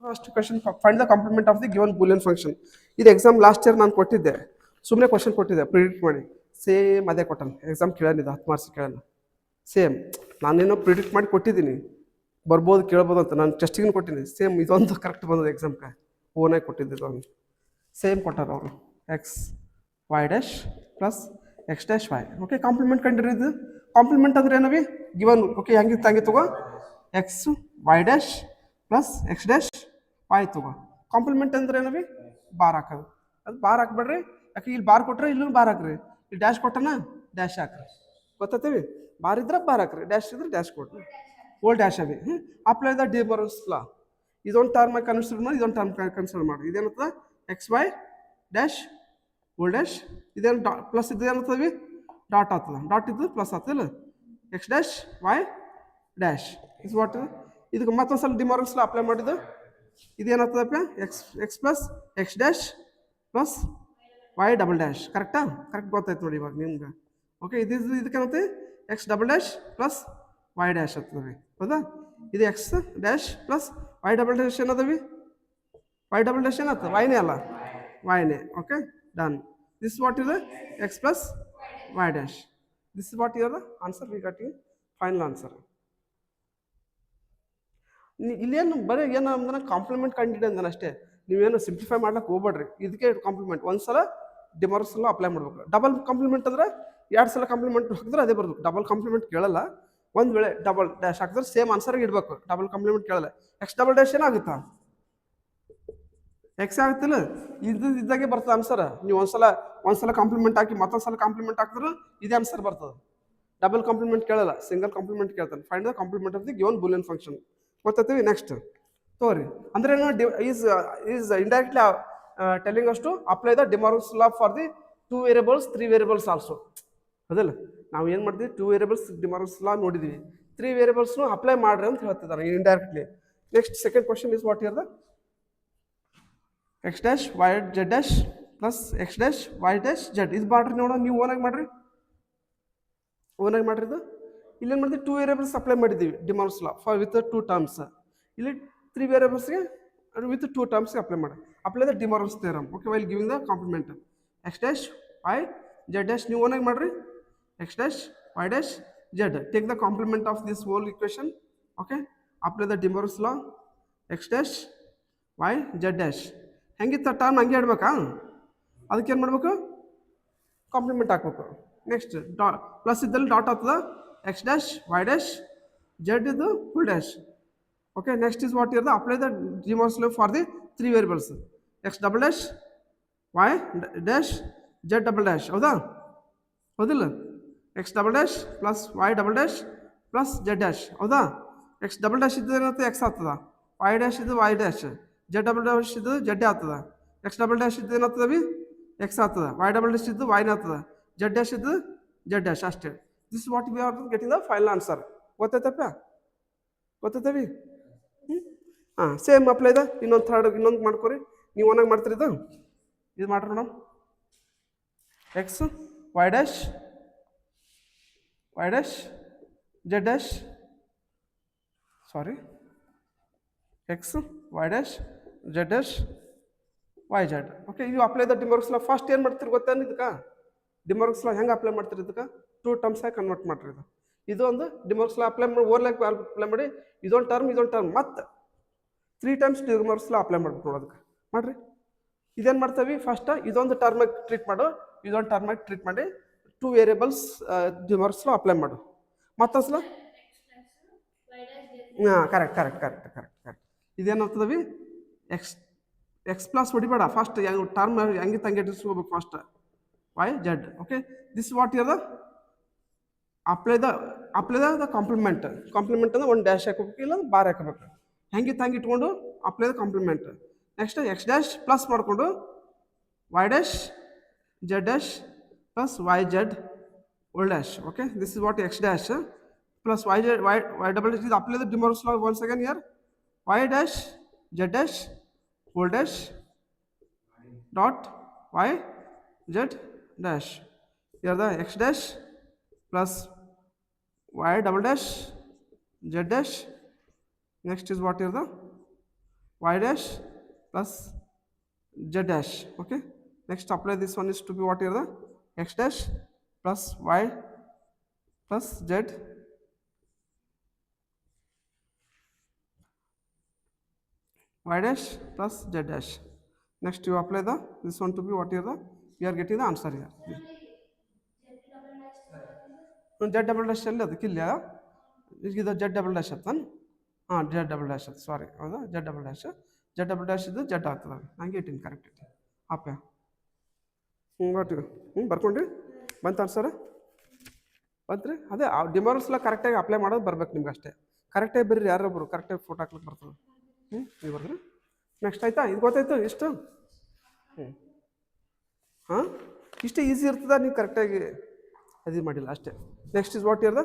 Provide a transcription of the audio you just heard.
First question find the complement of the given Boolean function. ಇದು exam last year ನಾನು ಕೊಟ್ಟಿದ್ದೆ, ಸುಮ್ಮನೆ question ಕೊಟ್ಟಿದ್ದೆ ಪ್ರಿಡಿಕ್ಟ್ ಮಾಡಿ. ಸೇಮ್ ಅದೇ ಕೊಟ್ಟನು ಎಕ್ಸಾಮ್ ಕೇಳೋನಿದ್ದು 10 ಮಾರ್ಕ್ಸ್ ಕೇಳೋಣ. ಸೇಮ್ ನಾನೇನೋ ಪ್ರಿಡಿಕ್ಟ್ ಮಾಡಿ ಕೊಟ್ಟಿದ್ದೀನಿ, ಬರ್ಬೋದು ಕೇಳ್ಬೋದು ಅಂತ ನಾನು ಟೆಸ್ಟಿಗೂ ಕೊಟ್ಟಿದ್ದೀನಿ. ಸೇಮ್ ಇದೊಂದು ಕರೆಕ್ಟ್ ಬಂದದ್ದು ಎಕ್ಸಾಮ್ಗೆ, ಓನಾಗಿ ಕೊಟ್ಟಿದ್ದು ಒಂದು ಸೇಮ್ ಕೊಟ್ಟಾರ ಅವರು. X y dash plus x dash y. Okay, complement ಕಂಡಿರಿದು. ಕಾಂಪ್ಲಿಮೆಂಟ್ ಅಂದ್ರೆ ಏನವಿ ಗಿವನ್. ಓಕೆ, ಹೆಂಗಿತ್ತು ಹಂಗೆ ತಗೋ. X y dash plus x dash y ತಗೋ. ಕಾಂಪ್ಲಿಮೆಂಟ್ ಅಂದ್ರೆ ಏನವಿ ಬಾರ್ ಹಾಕೋದು. ಅದು ಬಾರ್ ಹಾಕ್ಬೇಡ್ರಿ, ಯಾಕೆ ಇಲ್ಲಿ ಬಾರ್ ಕೊಟ್ರೆ ಇಲ್ಲೂ ಬಾರ್ ಹಾಕ್ರಿ. ಇಲ್ಲಿ ಡ್ಯಾಶ್ ಕೊಟ್ಟನ ಡ್ಯಾಶ್ ಹಾಕ್ರಿ. ಗೊತ್ತಾಗ್ತೀವಿ, ಬಾರ್ ಇದ್ರೆ ಬಾರ್ ಹಾಕ್ರಿ, ಡ್ಯಾಶ್ ಇದ್ರೆ ಡ್ಯಾಶ್ ಕೊಡ್ರಿ. ಓಲ್ ಡ್ಯಾಶ್ ಅವಿ. ಅಪ್ಲೈ ದ ಡಿ ಬರೋಸ್ ಲಾ. ಇದೊಂದು ಟರ್ಮ್ ಕನ್ಸಿಡರ್ ಮಾಡಿ, ಇದೊಂದು ಟರ್ಮ್ ಕನ್ಸಿಡರ್ ಮಾಡಿ. ಇದೇನಂತದ x y dash whole dash. ಇದೇನು ಪ್ಲಸ್ ಇದೇನಂತವಿ ಡಾಟ್ ಆಗ್ತದ. ಡಾಟ್ ಇದ್ದು ಪ್ಲಸ್ ಆಗ್ತದಿಲ್ಲ. X dash y dash is what. ಇದಕ್ಕೆ ಮತ್ತೊಂದು ಸಲ ಡಿಮಾರ್ಕ್ಸ್ ಲಾ ಅಪ್ಲೈ ಮಾಡಿದ್ದು ಇದೇನಾಗ್ತದಪ್ಪ, x plus x dash plus y double dash. ಕರೆಕ್ಟಾ? ಕರೆಕ್ಟ್ ಗೊತ್ತಾಯ್ತು ನೋಡಿ ಇವಾಗ ನಿಮ್ಗೆ. ಓಕೆ, ಇದಕ್ಕೇನಂತೆ x double dash plus y dash ಆಗ್ತದೆ. ಹೌದಾ? ಇದು x dash plus y double dash ಏನದವಿ. ವೈ ಡಬಲ್ ಡ್ಯಾಶ್ ಏನಾಗ್ತದೆ, ವೈನೇ ಅಲ್ಲ, ವೈನೇ. Okay, done. This what is x plus y dash. This is what your answer. We got you final answer. ಇಲ್ಲೇನು ಬರೀ ಏನು ಅಂದ್ರೆ ಕಾಂಪ್ಲಿಮೆಂಟ್ ಕಂಡಿಡಿ ಅಂದಾನೆ ಅಷ್ಟೇ. ನೀವೇನು ಸಿಂಪ್ಲಿಫೈ ಮಾಡ್ಲಿಕ್ಕೆ ಹೋಗ್ಬೇಡ್ರಿ. ಇದಕ್ಕೆ ಕಾಂಪ್ಲಿಮೆಂಟ್ ಒಂದು ಸಲ ಡಿಮಾರ್ಕ್ಸ್ ಎಲ್ಲ ಅಪ್ಲೈ ಮಾಡ್ಬೇಕು. ಡಬಲ್ ಕಾಂಪ್ಲಿಮೆಂಟ್ ಅಂದ್ರೆ 2 ಸಲ ಕಾಂಪ್ಲಿಮೆಂಟ್ ಹಾಕಿದ್ರೆ ಅದೇ ಬರ್ಬೇಕು. ಡಬಲ್ ಕಾಂಪ್ಲಿಮೆಂಟ್ ಕೇಳಲ್ಲ. ಒಂದು ವೇಳೆ ಡಬಲ್ ಡ್ಯಾಶ್ ಹಾಕಿದ್ರೆ ಸೇಮ್ ಆನ್ಸರ್ ಇಡಬೇಕು. ಡಬಲ್ ಕಾಂಪ್ಲಿಮೆಂಟ್ ಕೇಳಲ್ಲ. ಎಕ್ಸ್ ಡಬಲ್ ಡ್ಯಾಶ್ ಏನಾಗುತ್ತಾ, ಎಕ್ಸ್ ಆಗುತ್ತಿಲ್ಲ, ಇದ್ದಾಗೆ ಬರ್ತದೆ ಆನ್ಸರ್. ನೀವು ಒಂದ್ಸಲ ಕಾಂಪ್ಲಿಮೆಂಟ್ ಹಾಕಿ ಮತ್ತೊಂದು ಸಲ ಕಾಂಪ್ಲಿಮೆಂಟ್ ಹಾಕಿದ್ರೆ ಇದೇ ಆನ್ಸರ್ ಬರ್ತದೆ. ಡಬಲ್ ಕಾಂಪ್ಲಿಮೆಂಟ್ ಕೇಳಲ್ಲ, ಸಿಂಗಲ್ ಕಾಂಪ್ಲಿಮೆಂಟ್ ಕೇಳ್ತಾನೆ. Find the complement of the given Boolean function. ಗೊತ್ತಾಗ್ತೀವಿ. ನೆಕ್ಸ್ಟ್ ತೋರಿ ಅಂದ್ರೆ is indirectly telling us to apply the De Morgan's law for the 2 variables 3 variables also. ಅದಲ್ಲ ನಾವು ಏನು ಮಾಡ್ತೀವಿ, 2 ವೇರಿಯಬಲ್ಸ್ ಡಿಮಾರ್ಕ್ಸ್ ಲಾ ನೋಡಿದ್ವಿ, 3 ವೇರಿಯಬಲ್ಸ್ನು ಅಪ್ಲೈ ಮಾಡ್ರಿ ಅಂತ ಹೇಳ್ತಿದ್ದಾನೆ indirectly. Next second question is what here the x dash y z dash plus x dash y dash z. ಇದು ಮಾಡ್ರಿ ನೋಡೋ, ನೀವು ಓನಾಗಿ ಮಾಡ್ರಿ, ಓನಾಗಿ ಮಾಡ್ರಿ. ಇದು ಇಲ್ಲೇನು ಮಾಡಿದ್ವಿ, 2 ವೇರಿಯಬಲ್ಸ್ ಅಪ್ಲೈ ಮಾಡಿದ್ದೀವಿ De Morgan's law for with 2 terms. ಇಲ್ಲಿ 3 ವೇರಿಯಬಲ್ಸ್ಗೆ ವಿತ್ 2 ಟರ್ಮ್ಸ್ಗೆ ಅಪ್ಲೈ ಮಾಡಿ. Apply the De Morgan's theorem. Okay, while giving the complement. X dash y z dash ನೀವು ಓನಾಗಿ ಮಾಡ್ರಿ. X dash y dash z. Take the complement of this whole equation. Okay, apply the De Morgan's law. X dash y z dash ಹೆಂಗಿತ್ತು term ಹಂಗೆ ಇಡ್ಬೇಕಾ, ಅದಕ್ಕೆ ಏನು ಮಾಡಬೇಕು, complement ಹಾಕ್ಬೇಕು. ನೆಕ್ಸ್ಟ್ ಪ್ಲಸ್ ಇದ್ದಲ್ಲಿ ಡಾಟ್ ಆಗ್ತದ. X dash y dash z ಇದು full dash. Okay, next is what here the apply the De Morgan's law for the 3 variables. X double dash y dash z double dash. ಹೌದಾ? ಹೌದಿಲ್ಲ? X double dash plus y double dash plus z dash. ಹೌದಾ? X double dash ಇದ್ದು ಏನಾಗ್ತದೆ, x ಆಗ್ತದ. Y dash ಇದು y dash. Z double dash ಇದು z ಆಗ್ತದ. X double dash ಇದ್ದು ಏನಾಗ್ತದೆ ಬಿ ಎಕ್ಸ್ ಆಗ್ತದ. ವೈ ಡಬಲ್ ಡ್ಯಾಶ್ ಇದ್ದು ವೈನ ಆಗ್ತದ. ಜೆಡ್ ಡ್ಯಾಶ್ ಇದ್ದು ಜೆಡ್ ಡ್ಯಾಶ್ ಅಷ್ಟೇ. This what we are getting the final answer. ಗೊತ್ತಾಯ್ತಪ್ಪ? ಗೊತ್ತಾಯ್ತವಿ? ಹಾಂ, ಸೇಮ್ ಅಪ್ಲೈ ದ ಇನ್ನೊಂದು ಮಾಡ್ಕೊರಿ. ನೀವು ಓನಾಗಿ ಮಾಡ್ತೀರಿ. ಇದು ಮಾಡ್ರಿ madam. X y dash z dash, sorry, x y dash z dash y z. Okay, ಇವು apply the De Morgan's law. First ಏನು ಮಾಡ್ತೀರಿ ಗೊತ್ತೇನು, ಇದಕ್ಕೆ ಡಿಮಾರ್ಕ್ಸ್ ಲಾ ಹೆಂಗೆ ಅಪ್ಲೈ ಮಾಡ್ತೀರಿ, ಇದಕ್ಕೆ 2 ಟರ್ಮ್ಸ್ ಆಗಿ ಕನ್ವರ್ಟ್ ಮಾಡ್ರಿ. ಇದು ಒಂದು ಡಿಮಾರ್ಕ್ಸ್ ಲಾ ಅಪ್ಲೈ ಮಾಡಿ, ಓರ್ಲಾಗಿ ಅಪ್ಲೈ ಮಾಡಿ. ಇದೊಂದು ಟರ್ಮ್ ಮತ್ತು 3 ಟೈಮ್ಸ್ ಡಿಮಾರ್ಕ್ಸ್ ಲಾ ಅಪ್ಲೈ ಮಾಡ್ಬೇಕು ನೋಡೋದಕ್ಕೆ ಮಾಡ್ರಿ. ಇದೇನು ಮಾಡ್ತೀವಿ, ಫಸ್ಟ್ ಇದೊಂದು ಟರ್ಮಾಗಿ ಟ್ರೀಟ್ ಮಾಡು, ಇದೊಂದು ಟರ್ಮಾಗಿ ಟ್ರೀಟ್ ಮಾಡಿ 2 ವೇರಿಯಬಲ್ಸ್ ಡಿಮಾರ್ಕ್ಸ್ ಲಾ ಅಪ್ಲೈ ಮಾಡು. ಮತ್ತೊಂದ್ಸಲ ಹಾಂ, ಕರೆಕ್ಟ್. ಇದೇನಾಗ್ತದವಿ, ಎಕ್ಸ್ ಪ್ಲಸ್ ಹೊಡಿಬೇಡ, ಫಸ್ಟ್ ಟರ್ಮ್ ಹೆಂಗೆ ತಂಗೆ ಇಟ್ಟಿಸ್ಕೋಬೇಕು first, y z. Okay, this what here the apply the complement. Complement ಅಂದ್ರೆ ಒಂದು ಡ್ಯಾಶ್ ಹಾಕೋಬೇಕು, ಇಲ್ಲ ಬಾರ್ ಹಾಕಬೇಕು. ಹೆಂಗಿತ್ತು ಹಂಗೆ ಇಟ್ಕೊಂಡು apply the complement. Next x dash plus ಮಾಡಿಕೊಂಡು y dash z dash plus y z whole dash. Okay, this is what x dash plus y z y double dash. ಇದು apply the De Morgan's law once again here. Y dash z dash whole dash dot y z dash. Here the x dash plus y double dash z dash. Next is what is the y dash plus z dash. Okay, next apply this one is to be what here the x dash plus y plus z y dash plus z dash. Next you apply the this one to be what here the we are getting the answer here. Z double dash ಎಲ್ಲಿ ಅದಕ್ಕಿಲ್ಲ ಇದು Z double dash ಅತ್ತಾನ ಹಾಂ Z double dash ಅದು ಸಾರಿ ಹೌದಾ Z double dash ಇದು Z ಆಗ್ತದೆ ಹಂಗೆ ಇಟ್ಟಿನಿ correct ಇಟ್ಟು ಆಪ್ಯ ಒಟ್ಟು ಬರ್ಕೊಂಡ್ರಿ ಬಂತು ಆನ್ಸರ್ ಬಂತ್ರಿ ಅದೇ ಆ ಡಿಮಾರಲ್ಸ್ಲ ಕರೆಕ್ಟಾಗಿ ಅಪ್ಲೈ ಮಾಡೋದು ಬರ್ಬೇಕು ನಿಮ್ಗೆ ಅಷ್ಟೇ ಕರೆಕ್ಟಾಗಿ ಬರ್ರಿ ಯಾರೊಬ್ಬರು ಕರೆಕ್ಟಾಗಿ ಫೋಟೋ ಹಾಕ್ಲಿಕ್ಕೆ ಬರ್ತದೆ ನೀವು ಬರ್ರಿ ನೆಕ್ಸ್ಟ್ ಆಯ್ತಾ ಇದು ಗೊತ್ತಾಯ್ತು ಇಷ್ಟು ಹಾಂ ಇಷ್ಟೇ ಈಸಿ ಇರ್ತದ ನೀವು ಕರೆಕ್ಟಾಗಿ ಅದು ಮಾಡಿಲ್ಲ ಅಷ್ಟೇ ನೆಕ್ಸ್ಟ್ ಇಸ್ ವಾಟ್ ಇರ್ದ